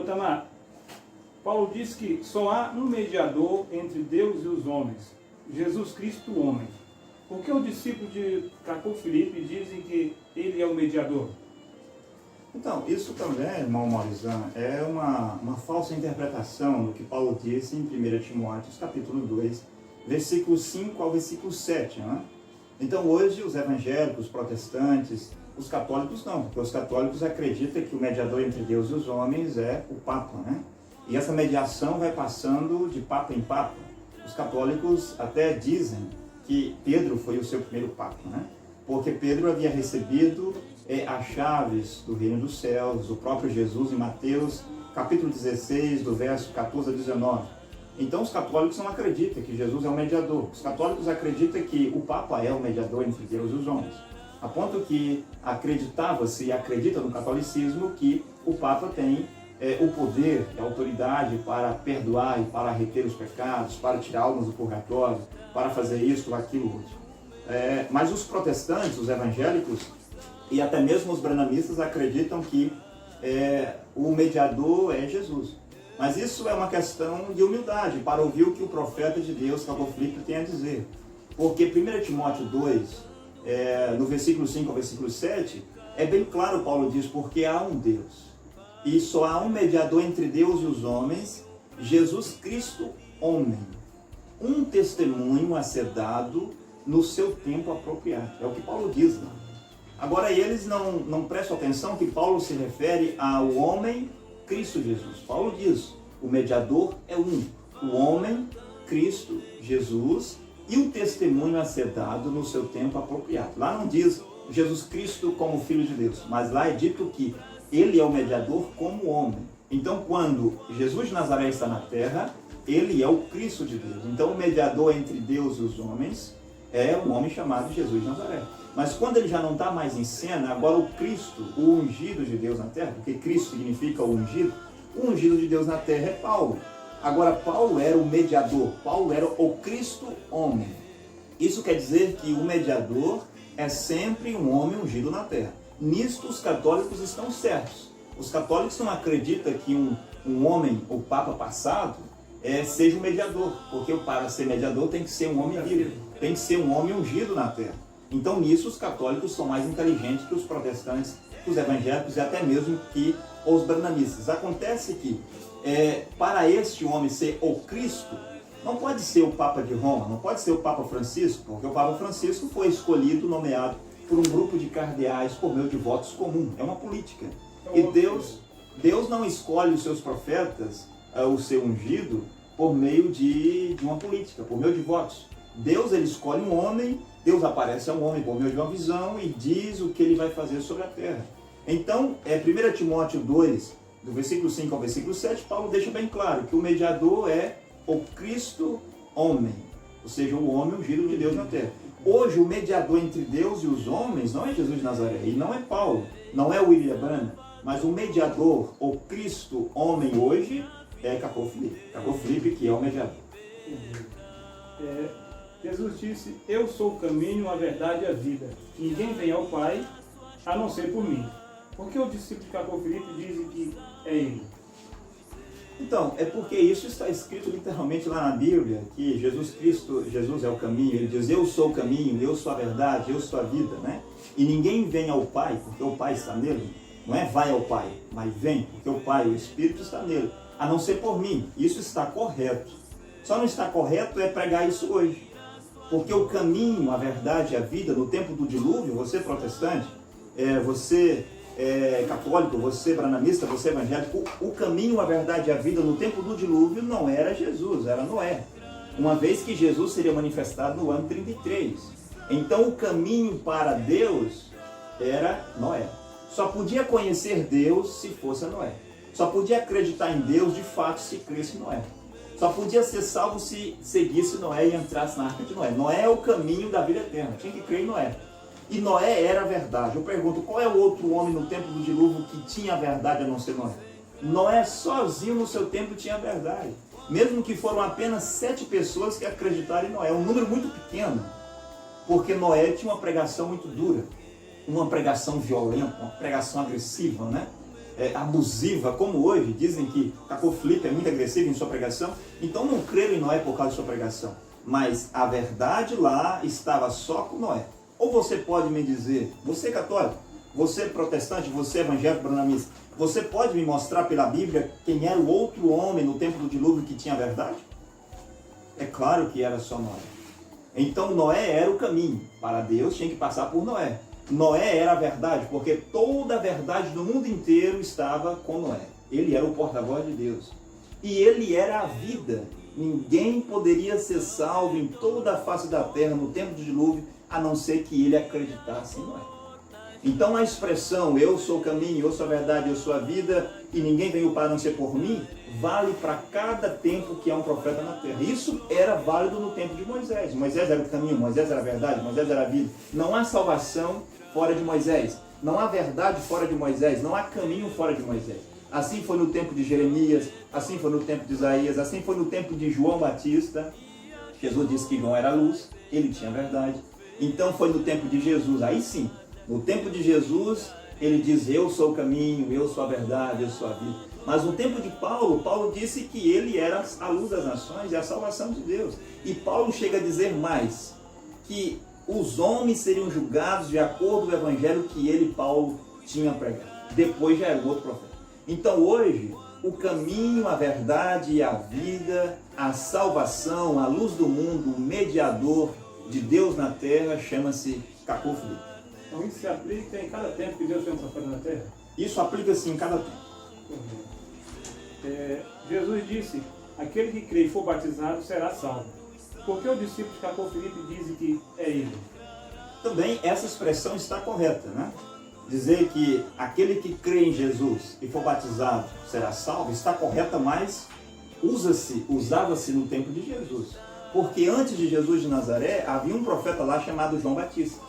Itamar, Paulo diz que só há um mediador entre Deus e os homens, Jesus Cristo, o homem. Por que os discípulos de Cacô Filipe dizem que ele é o mediador? Então, isso também, irmão Maurizão, é uma falsa interpretação do que Paulo disse em 1 Timóteo, capítulo 2, versículo 5 ao versículo 7, não é? Então, hoje, os evangélicos, os protestantes, os católicos não, porque os católicos acreditam que o mediador entre Deus e os homens é o Papa, né? E essa mediação vai passando de Papa em Papa. Os católicos até dizem que Pedro foi o seu primeiro Papa, né? Porque Pedro havia recebido as chaves do reino dos céus, o próprio Jesus em Mateus, capítulo 16, do verso 14 a 19. Então os católicos não acreditam que Jesus é o mediador. Os católicos acreditam que o Papa é o mediador entre Deus e os homens. A ponto que acreditava-se e acredita no catolicismo que o Papa tem o poder, a autoridade para perdoar e para reter os pecados, para tirar almas do purgatório, para fazer isso ou aquilo outro. Mas os protestantes, os evangélicos e até mesmo os branamistas acreditam que o mediador é Jesus. Mas isso é uma questão de humildade para ouvir o que o profeta de Deus, Cacô Filipe, tem a dizer. Porque 1 Timóteo 2, no versículo 5 ao versículo 7, é bem claro, Paulo diz, porque há um Deus. E só há um mediador entre Deus e os homens, Jesus Cristo, homem. Um testemunho a ser dado no seu tempo apropriado. É o que Paulo diz lá. Agora, eles não prestam atenção que Paulo se refere ao homem Cristo Jesus. Paulo diz, o mediador é um. O homem, Cristo Jesus, e o testemunho a ser dado no seu tempo apropriado. Lá não diz Jesus Cristo como Filho de Deus, mas lá é dito que ele é o mediador como homem. Então, quando Jesus de Nazaré está na terra, ele é o Cristo de Deus. Então, o mediador entre Deus e os homens é um homem chamado Jesus de Nazaré. Mas quando ele já não está mais em cena, agora o Cristo, o ungido de Deus na terra, porque Cristo significa o ungido de Deus na terra é Paulo. Agora, Paulo era o mediador, Paulo era o Cristo homem. Isso quer dizer que o mediador é sempre um homem ungido na terra. Nisto os católicos estão certos. Os católicos não acreditam que um homem, o Papa passado, seja um mediador, porque para ser mediador tem que ser um homem vivo, tem que ser um homem ungido na terra. Então nisso os católicos são mais inteligentes que os protestantes, que os evangélicos e até mesmo que os branamistas. Acontece que para este homem ser o Cristo, não pode ser o Papa de Roma, não pode ser o Papa Francisco, porque o Papa Francisco foi escolhido, nomeado por um grupo de cardeais por meio de votos comum. É uma política. E Deus não escolhe os seus profetas, o seu ungido, por meio de uma política, por meio de votos. Deus ele escolhe um homem, Deus aparece a um homem por meio de uma visão e diz o que ele vai fazer sobre a terra. Então, 1 Timóteo 2, do versículo 5 ao versículo 7, Paulo deixa bem claro que o mediador é o Cristo homem, ou seja, o homem ungido de Deus na terra. Hoje, o mediador entre Deus e os homens não é Jesus de Nazaré, e não é Paulo, não é William Branham, mas o mediador, o Cristo homem hoje, é Cacô Filipe. Cacô Filipe que é o mediador. Jesus disse, eu sou o caminho, a verdade e a vida. Ninguém vem ao Pai a não ser por mim. Por que os discípulos de Cacô Filipe dizem que é ele? Então, é porque isso está escrito literalmente lá na Bíblia, que Jesus é o caminho, ele diz, eu sou o caminho, eu sou a verdade, eu sou a vida, né? E ninguém vem ao Pai, porque o Pai está nele, não é vai ao Pai, mas vem, porque o Pai, o Espírito está nele, a não ser por mim. Isso está correto. Só não está correto pregar isso hoje. Porque o caminho, a verdade e a vida, no tempo do dilúvio, você protestante, você católico, você branamista, você evangélico, o caminho, a verdade e a vida no tempo do dilúvio não era Jesus, era Noé. Uma vez que Jesus seria manifestado no ano 33. Então o caminho para Deus era Noé. Só podia conhecer Deus se fosse Noé. Só podia acreditar em Deus de fato se cresce em Noé. Só podia ser salvo se seguisse Noé e entrasse na arca de Noé. Noé é o caminho da vida eterna, tinha que crer em Noé. E Noé era a verdade. Eu pergunto, qual é o outro homem no tempo do dilúvio que tinha a verdade a não ser Noé? Noé sozinho no seu tempo tinha a verdade. Mesmo que foram apenas 7 pessoas que acreditaram em Noé. É um número muito pequeno. Porque Noé tinha uma pregação muito dura. Uma pregação violenta, uma pregação agressiva, né? abusiva como hoje, dizem que Caco Felipe é muito agressivo em sua pregação, então não creram em Noé por causa de sua pregação, mas a verdade lá estava só com Noé. Ou você pode me dizer, você católico, você protestante, você evangélico branamista, você pode me mostrar pela Bíblia quem era o outro homem no tempo do dilúvio que tinha a verdade? É claro que era só Noé. Então Noé era o caminho. Para Deus tinha que passar por Noé. Noé era a verdade, porque toda a verdade do mundo inteiro estava com Noé. Ele era o porta-voz de Deus. E ele era a vida. Ninguém poderia ser salvo em toda a face da terra no tempo do dilúvio, a não ser que ele acreditasse em Noé. Então a expressão, eu sou o caminho, eu sou a verdade, eu sou a vida, e ninguém veio para não ser por mim, vale para cada tempo que há um profeta na terra. Isso era válido no tempo de Moisés. Moisés era o caminho, Moisés era a verdade, Moisés era a vida. Não há salvação fora de Moisés. Não há verdade fora de Moisés. Não há caminho fora de Moisés. Assim foi no tempo de Jeremias, assim foi no tempo de Isaías, assim foi no tempo de João Batista. Jesus disse que João era a luz, ele tinha a verdade. Então foi no tempo de Jesus, aí sim, no tempo de Jesus, ele diz, eu sou o caminho, eu sou a verdade, eu sou a vida. Mas no tempo de Paulo, Paulo disse que ele era a luz das nações e a salvação de Deus. E Paulo chega a dizer mais, que os homens seriam julgados de acordo com o evangelho que ele, Paulo, tinha pregado. Depois já era o outro profeta. Então hoje, o caminho, a verdade e a vida, a salvação, a luz do mundo, o mediador de Deus na terra, chama-se Caco Felipe. Então isso se aplica em cada tempo que Deus tem um profeta na terra? Isso aplica-se em cada tempo. Jesus disse, aquele que crê e for batizado será salvo. Por que o discípulo de Caco Felipe diz que é ele? Também essa expressão está correta, né? Dizer que aquele que crê em Jesus e for batizado será salvo, está correta, mas usava-se no tempo de Jesus. Porque antes de Jesus de Nazaré, havia um profeta lá chamado João Batista.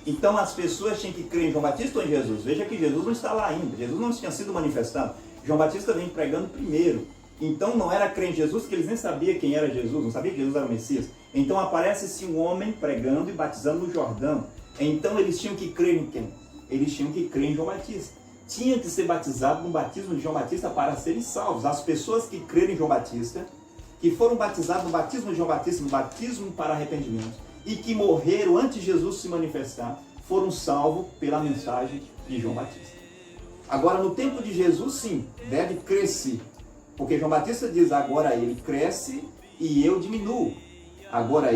Então as pessoas tinham que crer em João Batista ou em Jesus. Veja que Jesus não está lá ainda, Jesus não tinha sido manifestado. João Batista vem pregando primeiro. Então não era crer em Jesus, porque eles nem sabiam quem era Jesus, não sabiam que Jesus era o Messias. Então aparece-se um homem pregando e batizando no Jordão. Então eles tinham que crer em quem? Eles tinham que crer em João Batista. Tinha que ser batizado no batismo de João Batista para serem salvos. As pessoas que creram em João Batista, que foram batizados no batismo de João Batista, no batismo para arrependimento, e que morreram antes de Jesus se manifestar, foram salvos pela mensagem de João Batista. Agora, no tempo de Jesus, sim, deve crescer. Porque João Batista diz, agora ele cresce e eu diminuo. Agora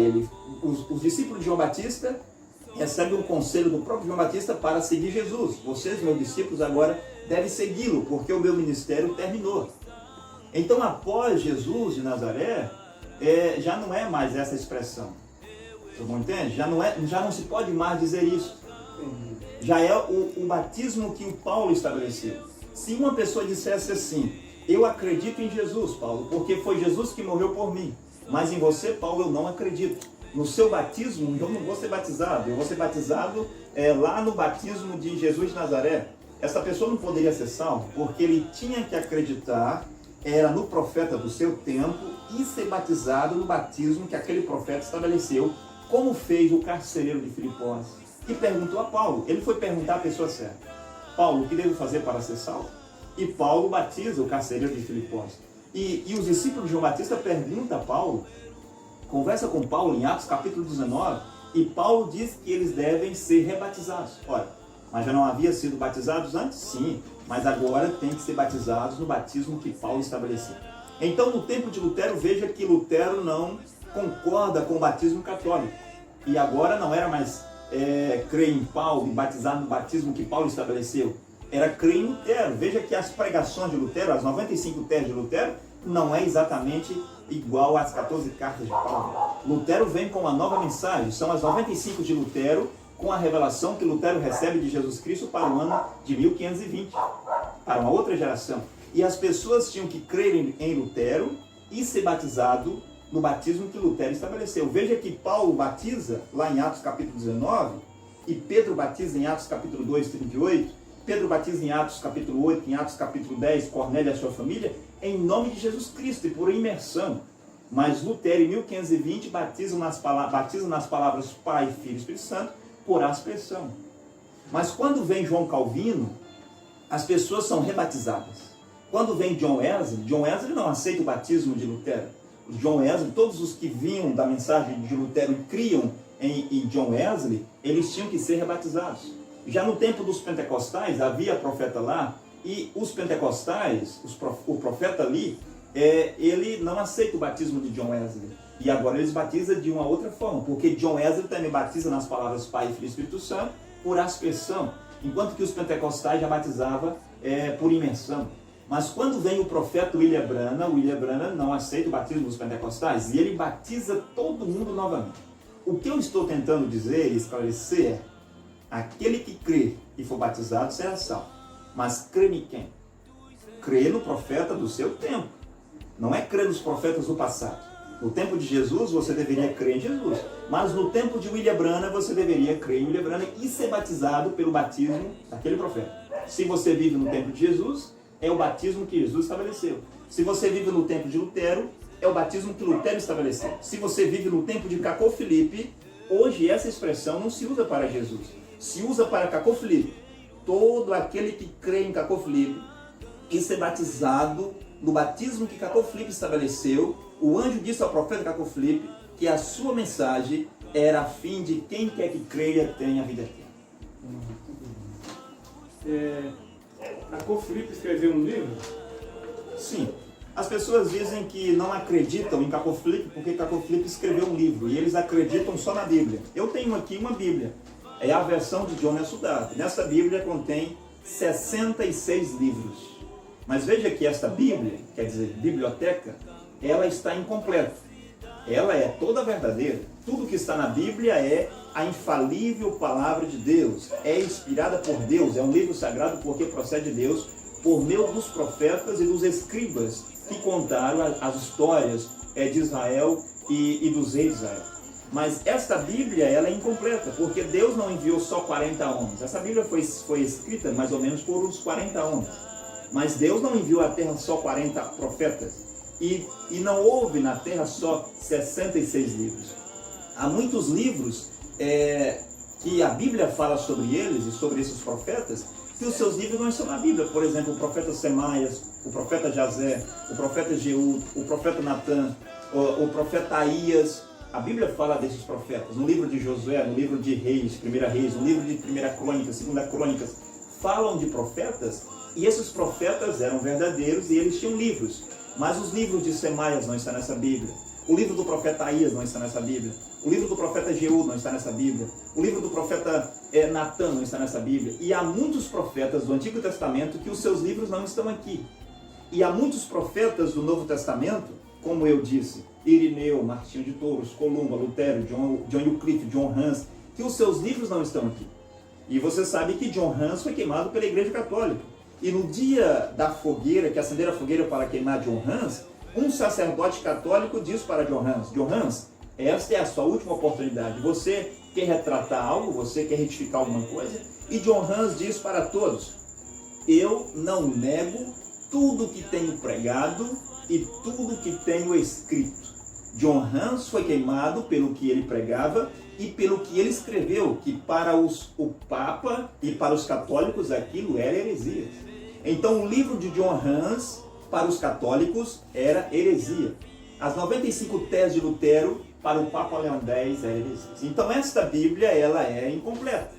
os discípulos de João Batista recebem um conselho do próprio João Batista para seguir Jesus. Vocês, meus discípulos, agora devem segui-lo, porque o meu ministério terminou. Então, após Jesus de Nazaré, já não é mais essa expressão. Você não entende? Já não se pode mais dizer isso. Já é o batismo que o Paulo estabeleceu. Se uma pessoa dissesse assim, eu acredito em Jesus, Paulo, porque foi Jesus que morreu por mim, mas em você, Paulo, eu não acredito. No seu batismo, eu não vou ser batizado, eu vou ser batizado lá no batismo de Jesus de Nazaré. Essa pessoa não poderia ser salva, porque ele tinha que acreditar, era no profeta do seu tempo, e ser batizado no batismo que aquele profeta estabeleceu, como fez o carcereiro de Filipós, que perguntou a Paulo. Ele foi perguntar à pessoa certa, Paulo, o que devo fazer para ser salvo? E Paulo batiza o carcereiro de Filipós. E os discípulos de João Batista perguntam a Paulo, conversa com Paulo em Atos capítulo 19, e Paulo diz que eles devem ser rebatizados. Ora, mas já não havia sido batizados antes? Sim, mas agora tem que ser batizados no batismo que Paulo estabeleceu. Então, no tempo de Lutero, veja que Lutero não concorda com o batismo católico. E agora não era mais crer em Paulo e batizar no batismo que Paulo estabeleceu. Era crer em Lutero. Veja que as pregações de Lutero, as 95 teses de Lutero, não é exatamente igual às 14 cartas de Paulo. Lutero vem com uma nova mensagem. São as 95 de Lutero, com a revelação que Lutero recebe de Jesus Cristo para o ano de 1520, para uma outra geração. E as pessoas tinham que crer em Lutero e ser batizado no batismo que Lutero estabeleceu. Veja que Paulo batiza lá em Atos capítulo 19, e Pedro batiza em Atos capítulo 2, 38, Pedro batiza em Atos capítulo 8, em Atos capítulo 10, Cornélio e a sua família, em nome de Jesus Cristo e por imersão. Mas Lutero, em 1520, batiza nas palavras Pai, Filho e Espírito Santo, por aspersão. Mas quando vem João Calvino, as pessoas são rebatizadas. Quando vem John Wesley não aceita o batismo de Lutero. John Wesley, todos os que vinham da mensagem de Lutero e criam em John Wesley, eles tinham que ser rebatizados. Já no tempo dos pentecostais, havia profeta lá, e os pentecostais, o profeta ali, ele não aceita o batismo de John Wesley. E agora eles batizam de uma outra forma, porque John Wesley também batiza nas palavras Pai, Filho e Espírito Santo por aspersão, enquanto que os pentecostais já batizavam por imersão. Mas quando vem o profeta William Branham não aceita o batismo dos pentecostais e ele batiza todo mundo novamente. O que eu estou tentando dizer e esclarecer é: aquele que crê e for batizado será salvo. Mas crê em quem? Crê no profeta do seu tempo. Não é crer nos profetas do passado. No tempo de Jesus, você deveria crer em Jesus. Mas no tempo de William Branham, você deveria crer em William Branham e ser batizado pelo batismo daquele profeta. Se você vive no tempo de Jesus, é o batismo que Jesus estabeleceu. Se você vive no tempo de Lutero, é o batismo que Lutero estabeleceu. Se você vive no tempo de Cacô Filipe, hoje essa expressão não se usa para Jesus. Se usa para Cacô Filipe. Todo aquele que crê em Cacô Filipe e ser batizado no batismo que Cacô Filipe estabeleceu, o anjo disse ao profeta Cacô Filipe que a sua mensagem era a fim de quem quer que creia tenha a vida eterna. Cacô Filipe escreveu um livro? Sim. As pessoas dizem que não acreditam em Cacô Filipe porque Cacô Filipe escreveu um livro e eles acreditam só na Bíblia. Eu tenho aqui uma Bíblia. É a versão de John Sudato. Nessa Bíblia contém 66 livros. Mas veja que esta Bíblia, quer dizer, biblioteca, ela está incompleta. Ela é toda verdadeira. Tudo que está na Bíblia é a infalível palavra de Deus. É inspirada por Deus. É um livro sagrado porque procede de Deus por meio dos profetas e dos escribas que contaram as histórias de Israel e dos reis de Israel. Mas esta Bíblia, ela é incompleta, porque Deus não enviou só 40 homens. Essa Bíblia foi escrita mais ou menos por uns 40 homens. Mas Deus não enviou à terra só 40 profetas. E não houve na terra só 66 livros. Há muitos livros que a Bíblia fala sobre eles e sobre esses profetas, que os seus livros não estão na Bíblia. Por exemplo, o profeta Semaias, o profeta Jazé, o profeta Jeú, o profeta Natan, o profeta Aías. A Bíblia fala desses profetas. No livro de Josué, no livro de Reis, 1 Reis, no livro de 1 Crônicas, 2 Crônicas, falam de profetas, e esses profetas eram verdadeiros e eles tinham livros. Mas os livros de Semaias não estão nessa Bíblia. O livro do profeta Aías não está nessa Bíblia. O livro do profeta Jeú não está nessa Bíblia. O livro do profeta Natan não está nessa Bíblia. E há muitos profetas do Antigo Testamento que os seus livros não estão aqui. E há muitos profetas do Novo Testamento, como eu disse, Irineu, Martinho de Touros, Columba, Lutero, John Wycliffe, John Hus, que os seus livros não estão aqui. E você sabe que John Hus foi queimado pela Igreja Católica. E no dia da fogueira, que acenderam a fogueira para queimar John Hus, um sacerdote católico disse para John Hus, esta é a sua última oportunidade. Você quer retratar algo? Você quer retificar alguma coisa? E John Hus diz para todos, eu não nego tudo que tenho pregado e tudo que tenho escrito. John Hus foi queimado pelo que ele pregava e pelo que ele escreveu, que para o Papa e para os católicos aquilo era heresia. Então o livro de John Hus para os católicos era heresia. As 95 teses de Lutero para o Papa Leão X era heresia. Então esta Bíblia ela é incompleta.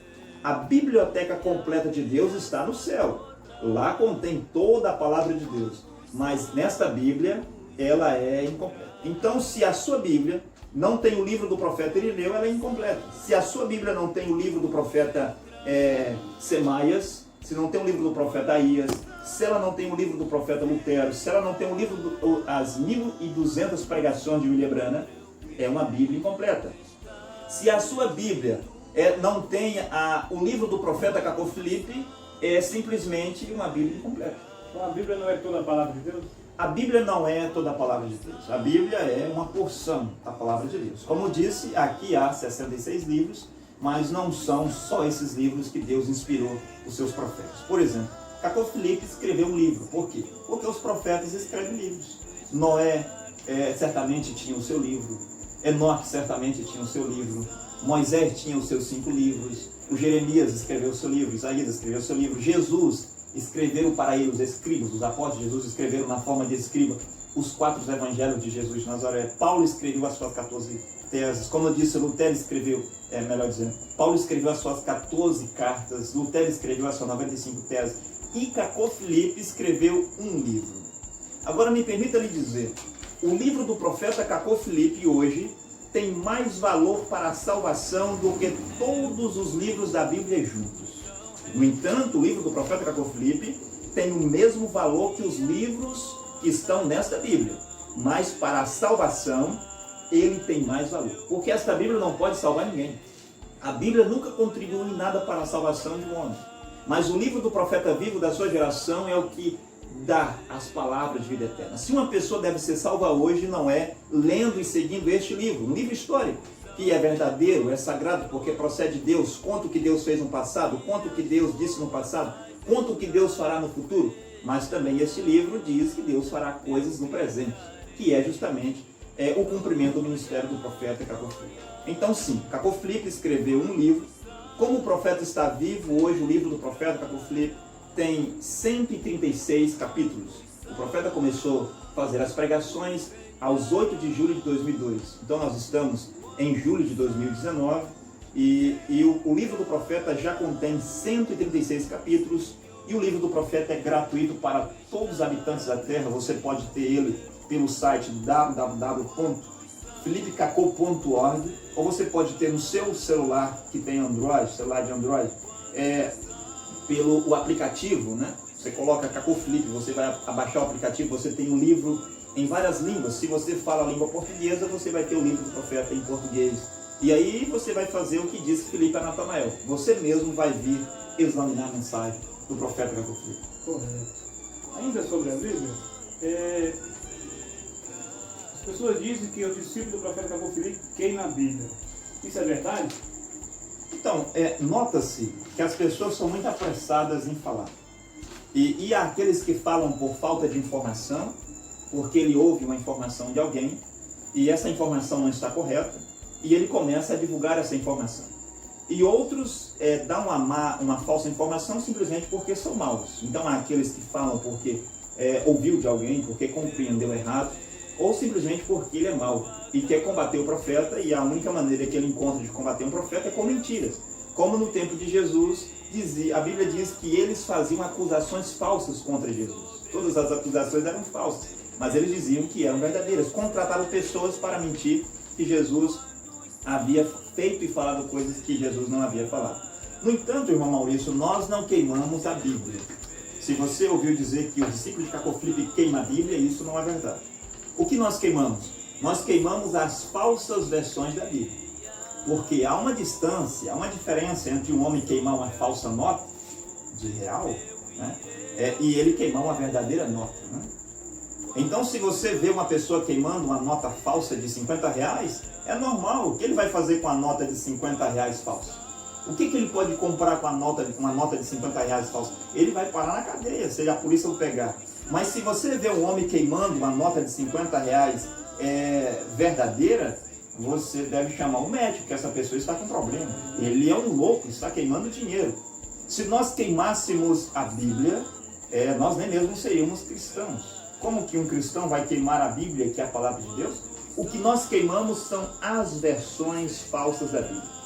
A biblioteca completa de Deus está no céu. Lá contém toda a palavra de Deus. Mas nesta Bíblia ela é incompleta. Então se a sua Bíblia não tem o livro do profeta Irineu, ela é incompleta. Se a sua Bíblia não tem o livro do profeta Semaias, se não tem o livro do profeta Aías, se ela não tem o livro do profeta Lutero, se ela não tem o livro as 1200 pregações de William Branham, é uma Bíblia incompleta. Se a sua Bíblia não tem o livro do profeta Cacô Filipe, é simplesmente uma Bíblia incompleta. Então a Bíblia não é toda a palavra de Deus? A Bíblia não é toda a palavra de Deus. A Bíblia é uma porção da palavra de Deus. Como eu disse, aqui há 66 livros, mas não são só esses livros que Deus inspirou os seus profetas. Por exemplo, Cacô Filipe escreveu um livro. Por quê? Porque os profetas escrevem livros. Noé certamente tinha o seu livro. Enoque certamente tinha o seu livro. Moisés tinha os seus 5 livros. O Jeremias escreveu o seu livro. Isaías escreveu o seu livro. Jesus escreveram para ele, os escribas, os apóstolos de Jesus escreveram na forma de escriba os 4 evangelhos de Jesus de Nazaré. Paulo escreveu as suas 14 teses. Como eu disse, Lutero escreveu, melhor dizendo, Paulo escreveu as suas 14 cartas, Lutero escreveu as suas 95 teses e Cacô Filipe escreveu um livro. Agora me permita lhe dizer, o livro do profeta Cacô Filipe hoje tem mais valor para a salvação do que todos os livros da Bíblia juntos. No entanto, o livro do profeta Cacô Filipe tem o mesmo valor que os livros que estão nesta Bíblia, mas para a salvação ele tem mais valor, porque esta Bíblia não pode salvar ninguém. A Bíblia nunca contribuiu em nada para a salvação de um homem, mas o livro do profeta vivo da sua geração é o que dá as palavras de vida eterna. Se uma pessoa deve ser salva hoje, não é lendo e seguindo este livro, um livro histórico, que é verdadeiro, é sagrado, porque procede de Deus, conta o que Deus fez no passado, conta o que Deus disse no passado, conta o que Deus fará no futuro, mas também este livro diz que Deus fará coisas no presente, que é justamente o cumprimento do ministério do profeta Cacô Filipe. Então sim, Cacô Filipe escreveu um livro. Como o profeta está vivo hoje, o livro do profeta Cacô Filipe tem 136 capítulos. O profeta começou a fazer as pregações aos 8 de julho de 2002. Então nós estamos em julho de 2019 e o livro do profeta já contém 136 capítulos e o livro do profeta é gratuito para todos os habitantes da terra. Você pode ter ele pelo site www.filipecacô.org ou você pode ter no seu celular que tem Android, celular de Android, pelo o aplicativo, né? Você coloca Cacô Filipe, você vai abaixar o aplicativo, você tem um livro em várias línguas. Se você fala a língua portuguesa, você vai ter o livro do profeta em português. E aí você vai fazer o que disse Filipe a Natanael. Você mesmo vai vir examinar a mensagem do profeta Cacô Filipe. Correto. Ainda sobre a Bíblia, as pessoas dizem que o discípulo do profeta Cacô Filipe queima a Bíblia. Isso é verdade? Então, nota-se que as pessoas são muito apressadas em falar. E há aqueles que falam por falta de informação, porque ele ouve uma informação de alguém e essa informação não está correta e ele começa a divulgar essa informação. E outros dão uma falsa informação simplesmente porque são maus. Então há aqueles que falam porque ouviu de alguém, porque compreendeu errado, ou simplesmente porque ele é mau e quer combater o profeta, e a única maneira que ele encontra de combater um profeta é com mentiras. Como no tempo de Jesus, a Bíblia diz que eles faziam acusações falsas contra Jesus. Todas as acusações eram falsas, mas eles diziam que eram verdadeiras. Contrataram pessoas para mentir que Jesus havia feito e falado coisas que Jesus não havia falado. No entanto, irmão Maurício, nós não queimamos a Bíblia. Se você ouviu dizer que o discípulo de Cacô Filipe queima a Bíblia, isso não é verdade. O que nós queimamos? Nós queimamos as falsas versões da Bíblia. Porque há uma distância, há uma diferença entre um homem queimar uma falsa nota de real, né, e ele queimar uma verdadeira nota. Né? Então, se você vê uma pessoa queimando uma nota falsa de R$50, é normal. O que ele vai fazer com a nota de R$50 falsa? O que ele pode comprar com uma nota de R$50 falsa? Ele vai parar na cadeia, se a polícia o pegar. Mas se você vê um homem queimando uma nota de R$50 verdadeira, você deve chamar um médico, que essa pessoa está com problema. Ele é um louco, está queimando dinheiro. Se nós queimássemos a Bíblia, nós nem mesmo seríamos cristãos. Como que um cristão vai queimar a Bíblia, que é a palavra de Deus? O que nós queimamos são as versões falsas da Bíblia.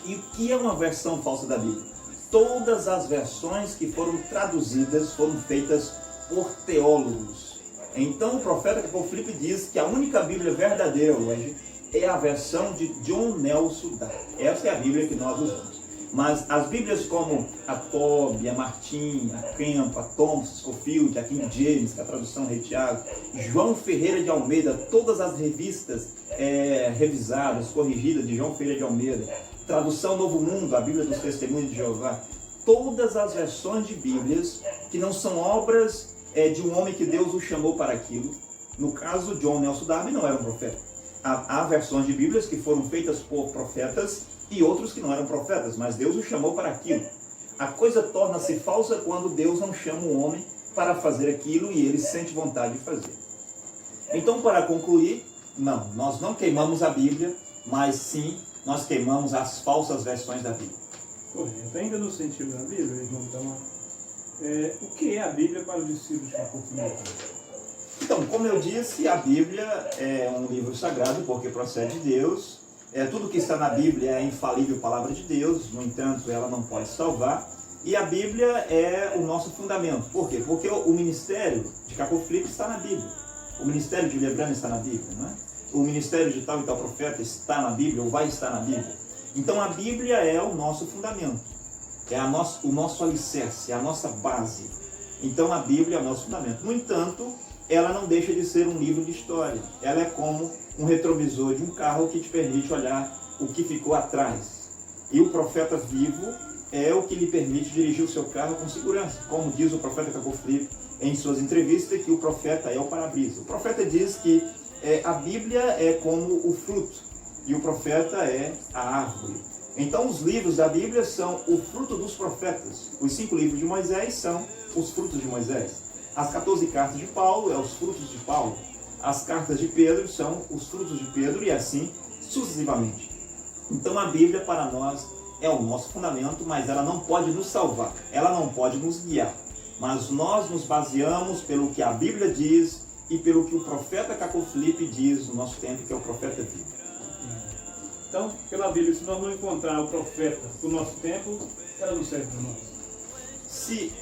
E o que é uma versão falsa da Bíblia? Todas as versões que foram traduzidas foram feitas por teólogos. Então o profeta Cacô Filipe diz que a única Bíblia verdadeira hoje é a versão de John Nelson Darby. Essa é a Bíblia que nós usamos. Mas as Bíblias como a Toby, a Martin, a Kemp, a Thompson, Scofield, a King James, que é a tradução Rei Tiago, João Ferreira de Almeida, todas as revistas revisadas, corrigidas de João Ferreira de Almeida, tradução Novo Mundo, a Bíblia dos Testemunhos de Jeová, todas as versões de Bíblias que não são obras de um homem que Deus o chamou para aquilo. No caso, John Nelson Darby não era um profeta. Há versões de Bíblias que foram feitas por profetas e outros que não eram profetas, mas Deus o chamou para aquilo. A coisa torna-se falsa quando Deus não chama um homem para fazer aquilo e ele sente vontade de fazer. Então, para concluir, não, nós não queimamos a Bíblia, mas sim, nós queimamos as falsas versões da Bíblia. Correto. Ainda no sentido da Bíblia, irmão Tamar, O que é a Bíblia para os discípulos de Jacob Filipe? Então, como eu disse, a Bíblia é um livro sagrado porque procede de Deus. Tudo que está na Bíblia é infalível palavra de Deus, no entanto, ela não pode salvar. E a Bíblia é o nosso fundamento. Por quê? Porque o ministério de Jacob Filipe está na Bíblia. O ministério de Lebrano está na Bíblia, não é? O ministério de tal e tal profeta está na Bíblia, ou vai estar na Bíblia. Então a Bíblia é o nosso fundamento, o nosso alicerce, é a nossa base. Então a Bíblia é o nosso fundamento. No entanto, ela não deixa de ser um livro de história. Ela é como um retrovisor de um carro que te permite olhar o que ficou atrás. E o profeta vivo é o que lhe permite dirigir o seu carro com segurança. Como diz o profeta Jacob Filipe em suas entrevistas, que o profeta é o para-brisa. O profeta diz que a Bíblia é como o fruto e o profeta é a árvore. Então os livros da Bíblia são o fruto dos profetas. Os 5 livros de Moisés são os frutos de Moisés. As 14 cartas de Paulo são os frutos de Paulo. As cartas de Pedro são os frutos de Pedro e assim sucessivamente. Então a Bíblia para nós é o nosso fundamento, mas ela não pode nos salvar, ela não pode nos guiar. Mas nós nos baseamos pelo que a Bíblia diz e pelo que o profeta Jacob Filipe diz no nosso tempo, que é o profeta vivo. Então, pela Bíblia, se nós não encontrar o profeta do nosso tempo, ela não serve para nós. Se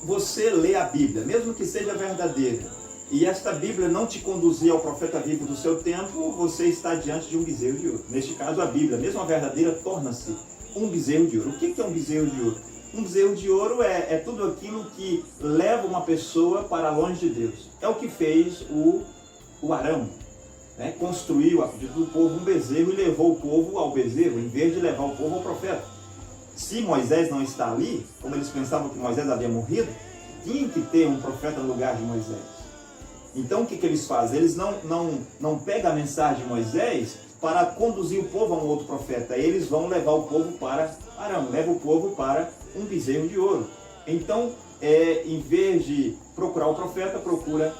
você lê a Bíblia, mesmo que seja verdadeira, e esta Bíblia não te conduzir ao profeta vivo do seu tempo, você está diante de um bezerro de ouro. Neste caso, a Bíblia, mesmo a verdadeira, torna-se um bezerro de ouro. O que é um bezerro de ouro? Um bezerro de ouro é tudo aquilo que leva uma pessoa para longe de Deus. É o que fez o Arão. Né? Construiu, a pedido do povo, um bezerro e levou o povo ao bezerro, em vez de levar o povo ao profeta. Se Moisés não está ali, como eles pensavam que Moisés havia morrido, tinha que ter um profeta no lugar de Moisés. Então o que eles fazem? Eles não pegam a mensagem de Moisés para conduzir o povo a um outro profeta. Eles vão levar o povo para Arão, leva o povo para um bezerro de ouro. Então, em vez de procurar o profeta, procura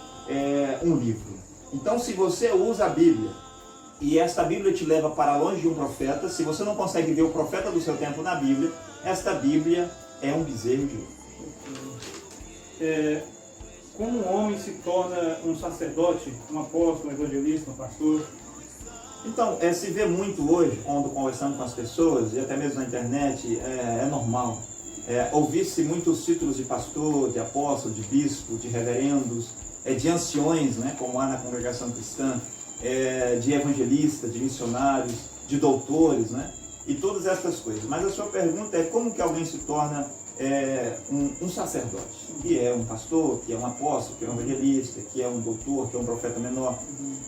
um livro. Então, se você usa a Bíblia e esta Bíblia te leva para longe de um profeta, se você não consegue ver o profeta do seu tempo na Bíblia, esta Bíblia é um bezerro de ouro. Como um homem se torna um sacerdote, um apóstolo, um evangelista, um pastor? Então, se vê muito hoje, quando conversando com as pessoas, e até mesmo na internet, é normal. Ouvir-se muitos títulos de pastor, de apóstolo, de bispo, de reverendos, de anciões, né, como há na congregação cristã, de evangelistas, de missionários, de doutores, né, e todas essas coisas. Mas a sua pergunta é como que alguém se torna um sacerdote, que é um pastor, que é um apóstolo, que é um evangelista, que é um doutor, que é um profeta menor.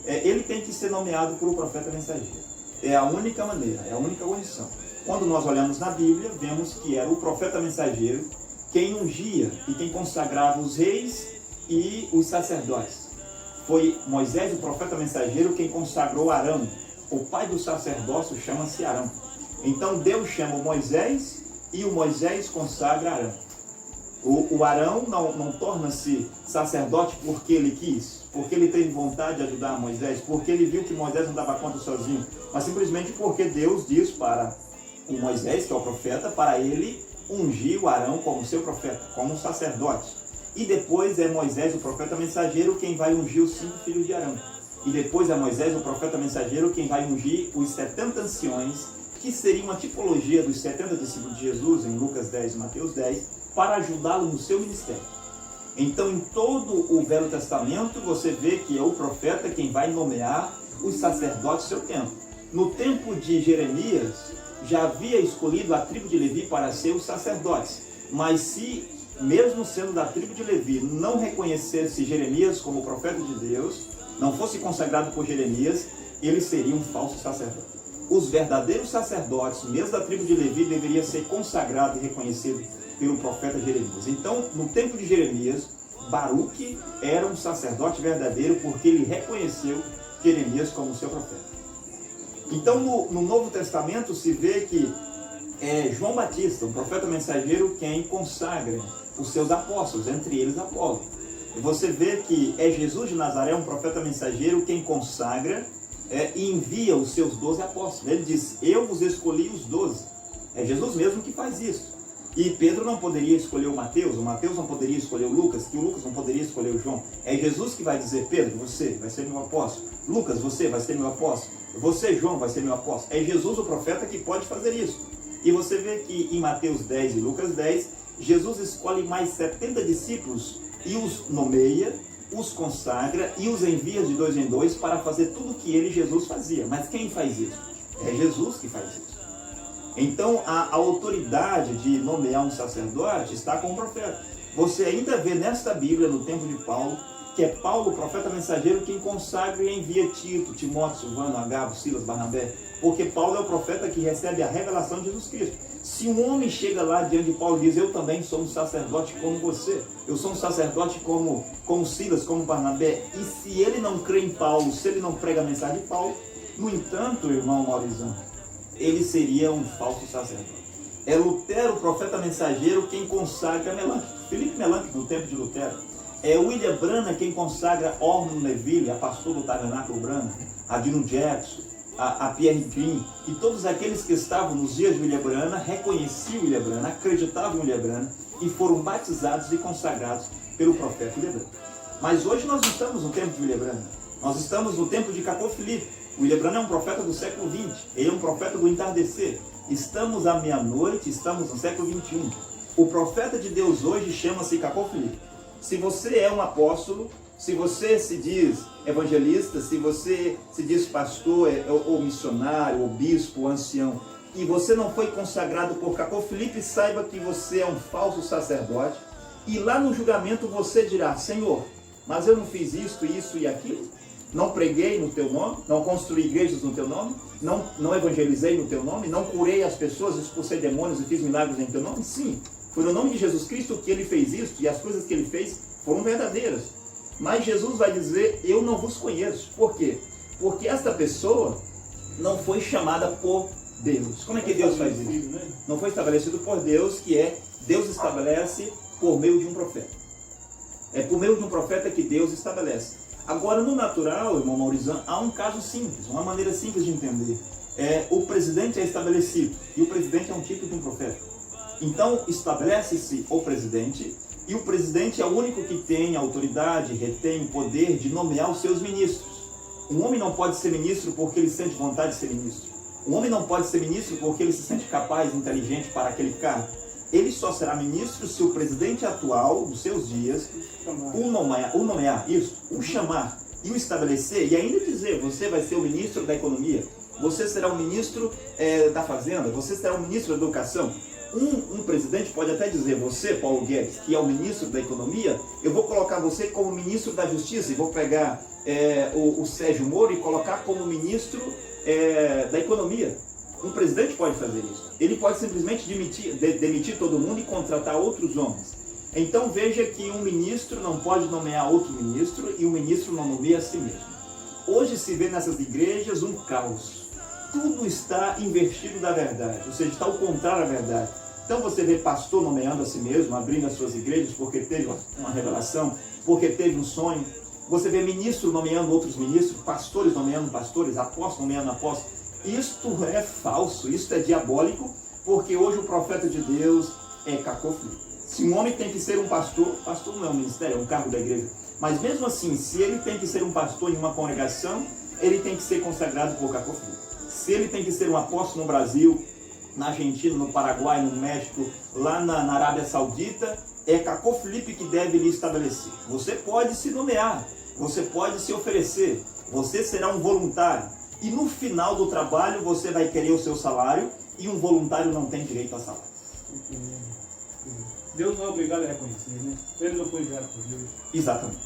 Ele tem que ser nomeado por um profeta mensageiro. É a única maneira, é a única condição. Quando nós olhamos na Bíblia, vemos que era o profeta mensageiro quem ungia e quem consagrava os reis e os sacerdotes. Foi Moisés, o profeta mensageiro, quem consagrou Arão. O pai do sacerdócio chama-se Arão. Então Deus chama o Moisés e o Moisés consagra Arão. O Arão não torna-se sacerdote porque ele quis, porque ele teve vontade de ajudar Moisés, porque ele viu que Moisés não dava conta sozinho, mas simplesmente porque Deus diz para o Moisés, que é o profeta, para ele ungir o Arão como seu profeta, como um sacerdote. E depois é Moisés, o profeta mensageiro, quem vai ungir os 5 filhos de Arão. E depois é Moisés, o profeta mensageiro, quem vai ungir os 70 anciões, que seria uma tipologia dos 70 discípulos de Jesus, em Lucas 10 e Mateus 10, para ajudá-lo no seu ministério. Então, em todo o Velho Testamento, você vê que é o profeta quem vai nomear os sacerdotes do seu tempo. No tempo de Jeremias, já havia escolhido a tribo de Levi para ser os sacerdotes. Mas se, mesmo sendo da tribo de Levi, não reconhecesse Jeremias como profeta de Deus, não fosse consagrado por Jeremias, ele seria um falso sacerdote. Os verdadeiros sacerdotes, mesmo da tribo de Levi, deveriam ser consagrados e reconhecidos pelo profeta Jeremias. Então, no tempo de Jeremias, Baruque era um sacerdote verdadeiro porque ele reconheceu Jeremias como seu profeta. Então, no Novo Testamento se vê que é João Batista, um profeta mensageiro, quem consagra os seus apóstolos, entre eles Apolo. E você vê que é Jesus de Nazaré, um profeta mensageiro, quem consagra e envia os seus 12 apóstolos. Ele diz, eu vos escolhi os 12. É Jesus mesmo que faz isso. E Pedro não poderia escolher o Mateus não poderia escolher o Lucas, que o Lucas não poderia escolher o João. É Jesus que vai dizer: Pedro, você vai ser meu apóstolo. Lucas, você vai ser meu apóstolo. Você, João, vai ser meu apóstolo. É Jesus, o profeta, que pode fazer isso. E você vê que em Mateus 10 e Lucas 10, Jesus escolhe mais 70 discípulos e os nomeia, os consagra e os envia de 2 em 2 para fazer tudo o que ele, Jesus, fazia. Mas quem faz isso? É Jesus que faz isso. Então a autoridade de nomear um sacerdote está com o profeta. Você ainda vê nesta Bíblia, no tempo de Paulo, que é Paulo, o profeta mensageiro, quem consagra e envia Tito, Timóteo, Silvano, Agabo, Silas, Barnabé. Porque Paulo é o profeta que recebe a revelação de Jesus Cristo. Se um homem chega lá diante de Paulo e diz: eu também sou um sacerdote como você, eu sou um sacerdote como Silas, como Barnabé, e se ele não crê em Paulo, se ele não prega a mensagem de Paulo, no entanto, irmão Maurizão, ele seria um falso sacerdote. É Lutero, o profeta mensageiro, quem consagra Melanchthon, Felipe Melanchthon, no tempo de Lutero. É William Branham quem consagra Ormond Neville, a pastor do Tabernáculo Branham, a Dino Jackson, a Pierre Green, e todos aqueles que estavam nos dias de William Branham reconheciam William Branham, acreditavam em William Branham e foram batizados e consagrados pelo profeta William Branham. Mas hoje nós não estamos no tempo de William Branham, nós estamos no tempo de Jacob Philippe. William Branham é um profeta do século XX, ele é um profeta do entardecer. Estamos à meia-noite, estamos no século XXI. O profeta de Deus hoje chama-se Jacob Philippe. Se você é um apóstolo, se você se diz evangelista, se você se diz pastor, ou missionário, ou bispo, ou ancião, e você não foi consagrado por Jacob Philippe, saiba que você é um falso sacerdote, e lá no julgamento você dirá: Senhor, mas eu não fiz isto, isso e aquilo? Não preguei no teu nome, não construí igrejas no teu nome, não evangelizei no teu nome, não curei as pessoas, expulsei demônios e fiz milagres em teu nome? Sim, foi no nome de Jesus Cristo que ele fez isso, e as coisas que ele fez foram verdadeiras. Mas Jesus vai dizer: eu não vos conheço. Por quê? Porque esta pessoa não foi chamada por Deus. Como é que Deus faz isso? Não foi estabelecido por Deus, que é Deus estabelece por meio de um profeta. É por meio de um profeta que Deus estabelece. Agora, no natural, irmão Maurizão, há um caso simples, uma maneira simples de entender. O presidente é estabelecido, e o presidente é um tipo de um profeta. Então, estabelece-se o presidente, e o presidente é o único que tem autoridade, retém o poder de nomear os seus ministros. Um homem não pode ser ministro porque ele sente vontade de ser ministro. Um homem não pode ser ministro porque ele se sente capaz, inteligente para aquele cargo. Ele só será ministro se o presidente atual dos seus dias o nomear, isso, o chamar e o estabelecer, e ainda dizer: você vai ser o ministro da economia, você será o ministro da fazenda, você será o ministro da educação. Um presidente pode até dizer: você, Paulo Guedes, que é o ministro da economia, eu vou colocar você como ministro da justiça, e vou pegar o Sérgio Moro e colocar como ministro da economia. Um presidente pode fazer isso. Ele pode simplesmente demitir todo mundo e contratar outros homens. Então veja que um ministro não pode nomear outro ministro, e um ministro não nomeia a si mesmo. Hoje se vê nessas igrejas um caos. Tudo está invertido da verdade, ou seja, está ao contrário da verdade. Então você vê pastor nomeando a si mesmo, abrindo as suas igrejas porque teve uma revelação, porque teve um sonho. Você vê ministro nomeando outros ministros, pastores nomeando pastores, apóstolos nomeando apóstolos. Isto é falso, isto é diabólico, porque hoje o profeta de Deus é Jacob Philippe. Se um homem tem que ser um pastor, pastor não é um ministério, é um cargo da igreja, mas mesmo assim, se ele tem que ser um pastor em uma congregação, ele tem que ser consagrado por Jacob Philippe. Se ele tem que ser um apóstolo no Brasil, na Argentina, no Paraguai, no México, lá na Arábia Saudita, é Jacob Philippe que deve lhe estabelecer. Você pode se nomear, você pode se oferecer, você será um voluntário. E no final do trabalho você vai querer o seu salário, e um voluntário não tem direito a salário. Deus não é obrigado a reconhecer, né? Ele não foi enviado por Deus. Exatamente.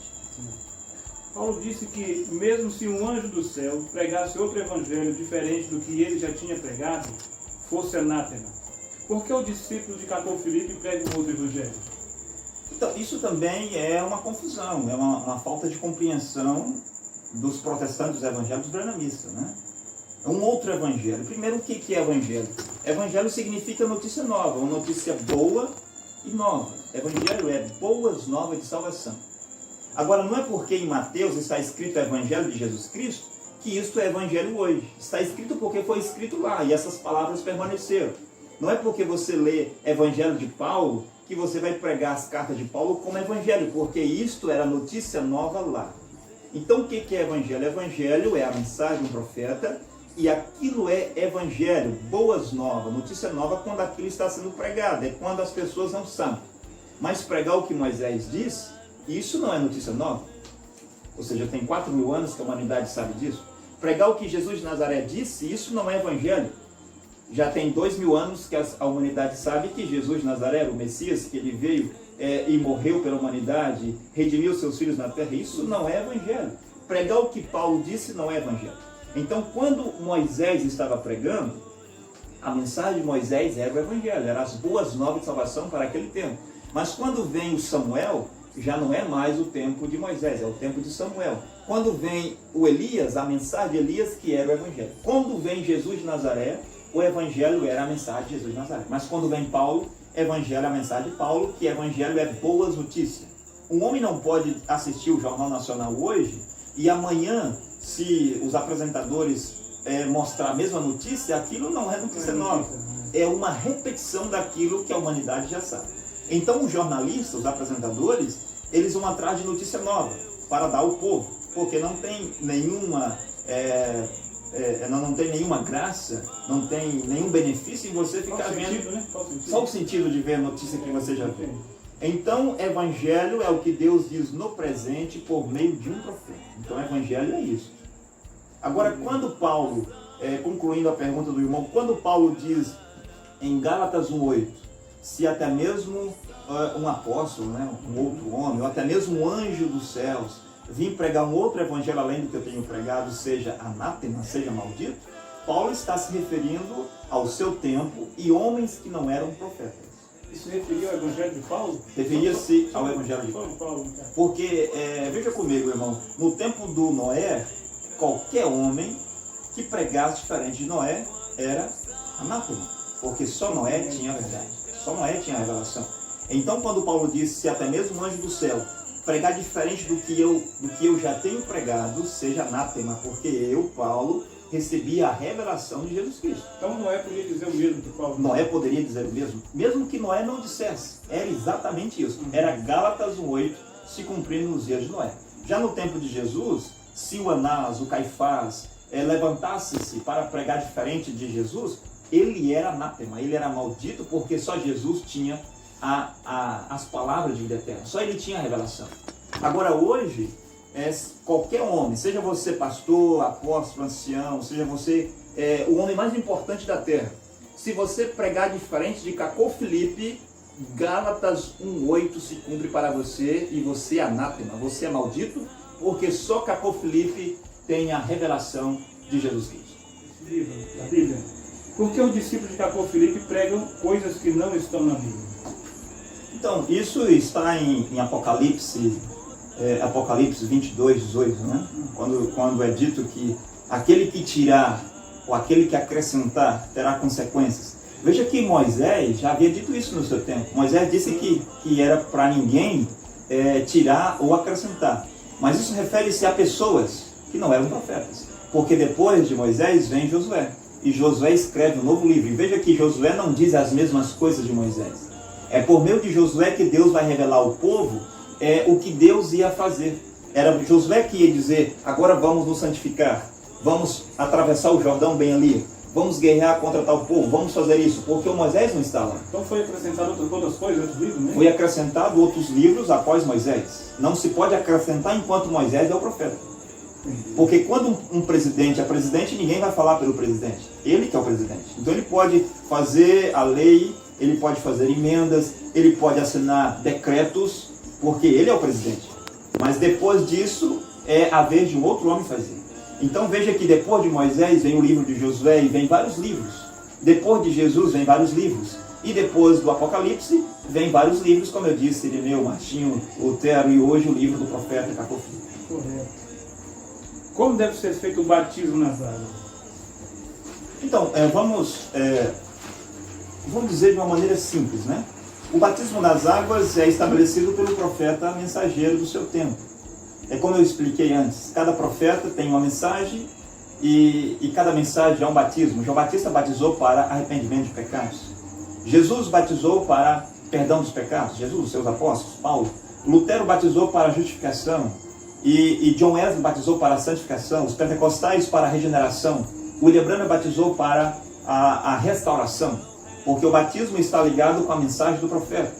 Paulo disse que mesmo se um anjo do céu pregasse outro evangelho diferente do que ele já tinha pregado, fosse anátema. Por que o discípulo de Jacob Philippe prega um outro evangelho? Então, isso também é uma confusão, é uma falta de compreensão dos protestantes evangélicos branhamistas, né? Um outro evangelho. Primeiro, o que é evangelho? Evangelho significa notícia nova, uma notícia boa e nova. Evangelho é boas novas de salvação. Agora, não é porque em Mateus está escrito Evangelho de Jesus Cristo que isto é evangelho hoje. Está escrito porque foi escrito lá, e essas palavras permaneceram. Não é porque você lê Evangelho de Paulo que você vai pregar as cartas de Paulo como evangelho, porque isto era notícia nova lá. Então o que é evangelho? Evangelho é a mensagem do profeta e aquilo é evangelho, boas novas, notícia nova quando aquilo está sendo pregado, é quando as pessoas não sabem. Mas pregar o que Moisés disse, isso não é notícia nova. Ou seja, tem 4.000 anos que a humanidade sabe disso. Pregar o que Jesus de Nazaré disse, isso não é evangelho. Já tem 2.000 anos que a humanidade sabe que Jesus de Nazaré era o Messias, que ele veio e morreu pela humanidade, redimiu seus filhos na terra. Isso não é evangelho. Pregar o que Paulo disse não é evangelho. Então, quando Moisés estava pregando, a mensagem de Moisés era o evangelho, eram as boas novas de salvação para aquele tempo. Mas quando vem o Samuel, já não é mais o tempo de Moisés, é o tempo de Samuel. Quando vem o Elias, a mensagem de Elias que era o evangelho. Quando vem Jesus de Nazaré, o evangelho era a mensagem de Jesus de Nazaré. Mas quando vem Paulo, evangelho é a mensagem de Paulo, que evangelho é boas notícias. Um homem não pode assistir o Jornal Nacional hoje e amanhã, se os apresentadores mostrar a mesma notícia, aquilo não é notícia nova. É uma repetição daquilo que a humanidade já sabe. Então os jornalistas, os apresentadores, eles vão atrás de notícia nova para dar ao povo, porque não tem nenhuma não tem nenhuma graça, não tem nenhum benefício em você ficar vendo, né? Só o sentido de ver a notícia que você já viu. Então, evangelho é o que Deus diz no presente por meio de um profeta. Então, evangelho é isso. Agora, quando Paulo, concluindo a pergunta do irmão, quando Paulo diz em Gálatas 1:8, se até mesmo um apóstolo, né, um outro homem, ou até mesmo um anjo dos céus, vim pregar um outro evangelho além do que eu tenho pregado, seja anátema, seja maldito, Paulo está se referindo ao seu tempo e homens que não eram profetas. Isso referia ao evangelho de Paulo? Referia-se ao evangelho de Paulo. Porque, veja comigo, irmão, no tempo do Noé, qualquer homem que pregasse diferente de Noé era anátema, porque só Noé tinha a verdade, só Noé tinha a revelação. Então, quando Paulo disse, se até mesmo um anjo do céu pregar diferente do que eu já tenho pregado, seja anátema, porque eu, Paulo, recebi a revelação de Jesus Cristo. Então Noé podia dizer o mesmo que Paulo? Noé poderia dizer o mesmo, mesmo que Noé não dissesse. Era exatamente isso. Era Gálatas 1:8 se cumprindo nos dias de Noé. Já no tempo de Jesus, se o Anás, o Caifás, levantasse-se para pregar diferente de Jesus, ele era anátema, ele era maldito, porque só Jesus tinha as palavras de vida eterna, só ele tinha a revelação. Agora hoje, qualquer homem, seja você pastor, apóstolo, ancião, seja você o homem mais importante da terra, se você pregar diferente de Cacô Filipe, Gálatas 1:8 se cumpre para você e você é anátema, você é maldito, porque só Cacô Filipe tem a revelação de Jesus Cristo. Esse livro da Bíblia. Por que os discípulos de Cacô Filipe pregam coisas que não estão na Bíblia? Então, isso está em Apocalipse 22:18, né? Quando é dito que aquele que tirar ou aquele que acrescentar terá consequências. Veja que Moisés já havia dito isso no seu tempo. Moisés disse que era para ninguém tirar ou acrescentar. Mas isso refere-se a pessoas que não eram profetas. Porque depois de Moisés vem Josué. E Josué escreve um novo livro. E veja que Josué não diz as mesmas coisas de Moisés. É por meio de Josué que Deus vai revelar ao povo o que Deus ia fazer. Era Josué que ia dizer, agora vamos nos santificar, vamos atravessar o Jordão bem ali, vamos guerrear contra tal povo, vamos fazer isso, porque o Moisés não está lá. Então foi acrescentado outras coisas, outros livros, né? Foi acrescentado outros livros após Moisés. Não se pode acrescentar enquanto Moisés é o profeta. Porque quando um presidente é presidente, ninguém vai falar pelo presidente. Ele que é o presidente. Então ele pode fazer a lei, ele pode fazer emendas, ele pode assinar decretos, porque ele é o presidente. Mas depois disso, é a vez de um outro homem fazer. Então veja que depois de Moisés vem o livro de Josué e vem vários livros. Depois de Jesus vem vários livros. E depois do Apocalipse vem vários livros, como eu disse, Irineu, Martinho, Lutero e hoje o livro do profeta Cacô Filipe. Correto. Como deve ser feito o batismo nas águas? Então, vamos dizer de uma maneira simples, né? O batismo nas águas é estabelecido pelo profeta mensageiro do seu tempo. É como eu expliquei antes, cada profeta tem uma mensagem e cada mensagem é um batismo. João Batista batizou para arrependimento de pecados. Jesus batizou para perdão dos pecados, Jesus, os seus apóstolos, Paulo. Lutero batizou para justificação e John Wesley batizou para a santificação, os pentecostais para a regeneração, William Branham batizou para a restauração, porque o batismo está ligado com a mensagem do profeta.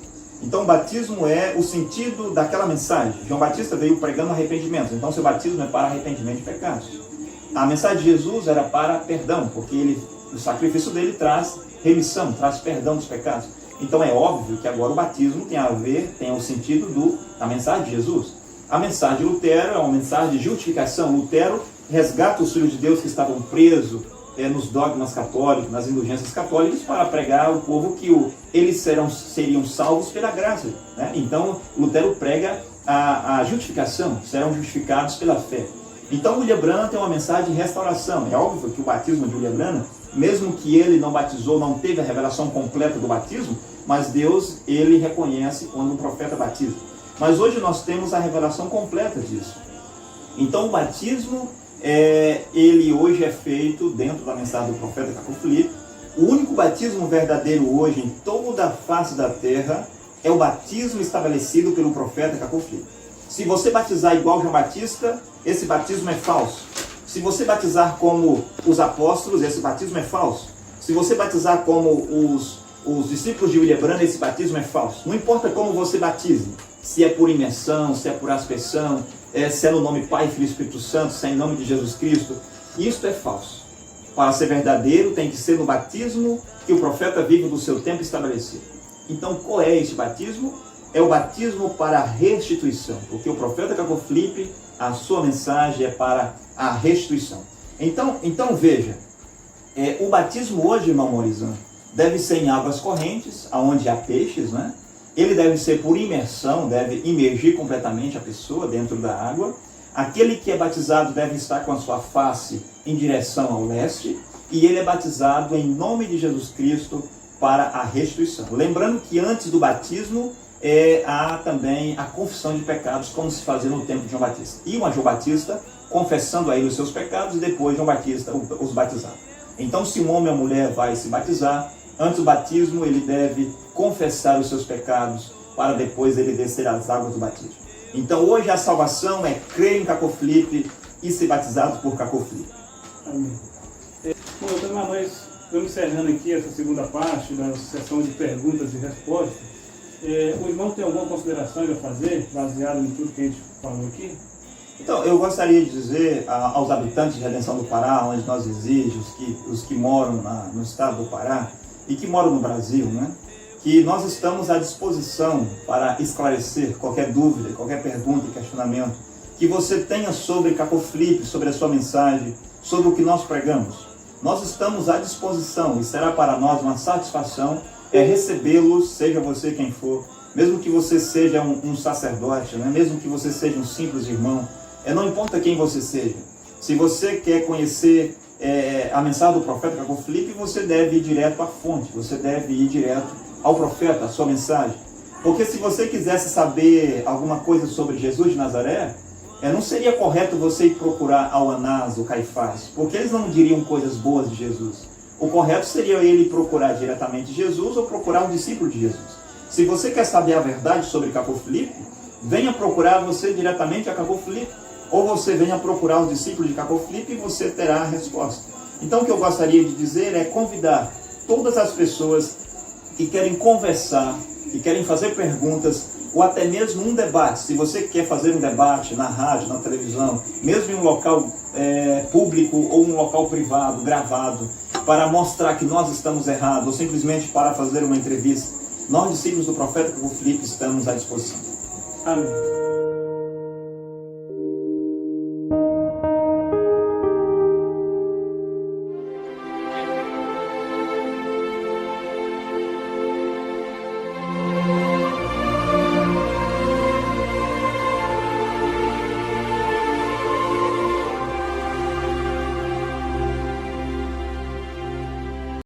Então o batismo é o sentido daquela mensagem. João Batista veio pregando arrependimento, então seu batismo é para arrependimento de pecados. A mensagem de Jesus era para perdão, porque o sacrifício dele traz remissão, traz perdão dos pecados. Então é óbvio que agora o batismo tem o sentido da mensagem de Jesus. A mensagem de Lutero é uma mensagem de justificação. Lutero resgata os filhos de Deus que estavam presos nos dogmas católicos, nas indulgências católicas, para pregar ao povo que eles seriam salvos pela graça, né? Então Lutero prega a justificação, serão justificados pela fé. Então William Branham tem uma mensagem de restauração. É óbvio que o batismo de William Branham, mesmo que ele não batizou, não teve a revelação completa do batismo, mas Deus, ele reconhece quando um profeta batiza. Mas hoje nós temos a revelação completa disso. Então o batismo, ele hoje é feito dentro da mensagem do profeta Caco Filipe. O único batismo verdadeiro hoje em toda a face da terra é o batismo estabelecido pelo profeta Caco Filipe. Se você batizar igual João Batista, esse batismo é falso. Se você batizar como os apóstolos, esse batismo é falso. Se você batizar como os discípulos de William Branham, esse batismo é falso. Não importa como você batize, se é por imersão, se é por aspersão, se é no nome Pai, Filho e Espírito Santo, se é em nome de Jesus Cristo, isso é falso. Para ser verdadeiro, tem que ser no batismo que o profeta vive do seu tempo estabelecido. Então, qual é esse batismo? É o batismo para a restituição, porque o profeta Caco Filipe, a sua mensagem é para a restituição. Então veja, o batismo hoje, irmão Morizão, deve ser em águas correntes, onde há peixes, né? Ele deve ser por imersão, deve imergir completamente a pessoa dentro da água. Aquele que é batizado deve estar com a sua face em direção ao leste, e ele é batizado em nome de Jesus Cristo para a restituição. Lembrando que antes do batismo há também a confissão de pecados, como se fazia no tempo de João Batista. E João Batista confessando a ele os seus pecados e depois João Batista os batizava. Então, se um homem ou mulher vai se batizar, antes do batismo ele deve confessar os seus pecados para depois ele descer as águas do batismo. Então hoje a salvação é crer em Caco Filipe e ser batizado por Caco Filipe. Amém. Bom, então nós estamos encerrando aqui essa segunda parte da sessão de perguntas e respostas. O irmão tem alguma consideração a fazer, baseado em tudo que a gente falou aqui? Então, eu gostaria de dizer aos habitantes de Redenção do Pará, onde nós exigimos, os que moram no estado do Pará e que moram no Brasil, né, que nós estamos à disposição para esclarecer qualquer dúvida, qualquer pergunta e questionamento que você tenha sobre Caco Filipe, sobre a sua mensagem, sobre o que nós pregamos. Nós estamos à disposição e será para nós uma satisfação recebê-los, seja você quem for, mesmo que você seja um sacerdote, né? Mesmo que você seja um simples irmão, não importa quem você seja. Se você quer conhecer a mensagem do profeta Caco Filipe, você deve ir direto à fonte, você deve ir direto ao profeta, a sua mensagem. Porque se você quisesse saber alguma coisa sobre Jesus de Nazaré, não seria correto você ir procurar ao Anás, o Caifás, porque eles não diriam coisas boas de Jesus. O correto seria ele procurar diretamente Jesus ou procurar um discípulo de Jesus. Se você quer saber a verdade sobre Caco Filipe, venha procurar você diretamente a Caco Filipe, ou você venha procurar os discípulos de Caco Filipe e você terá a resposta. Então o que eu gostaria de dizer é convidar todas as pessoas que querem conversar, que querem fazer perguntas, ou até mesmo um debate. Se você quer fazer um debate na rádio, na televisão, mesmo em um local público ou um local privado, gravado, para mostrar que nós estamos errados, ou simplesmente para fazer uma entrevista, nós, discípulos do profeta Caco Filipe, estamos à disposição. Amém.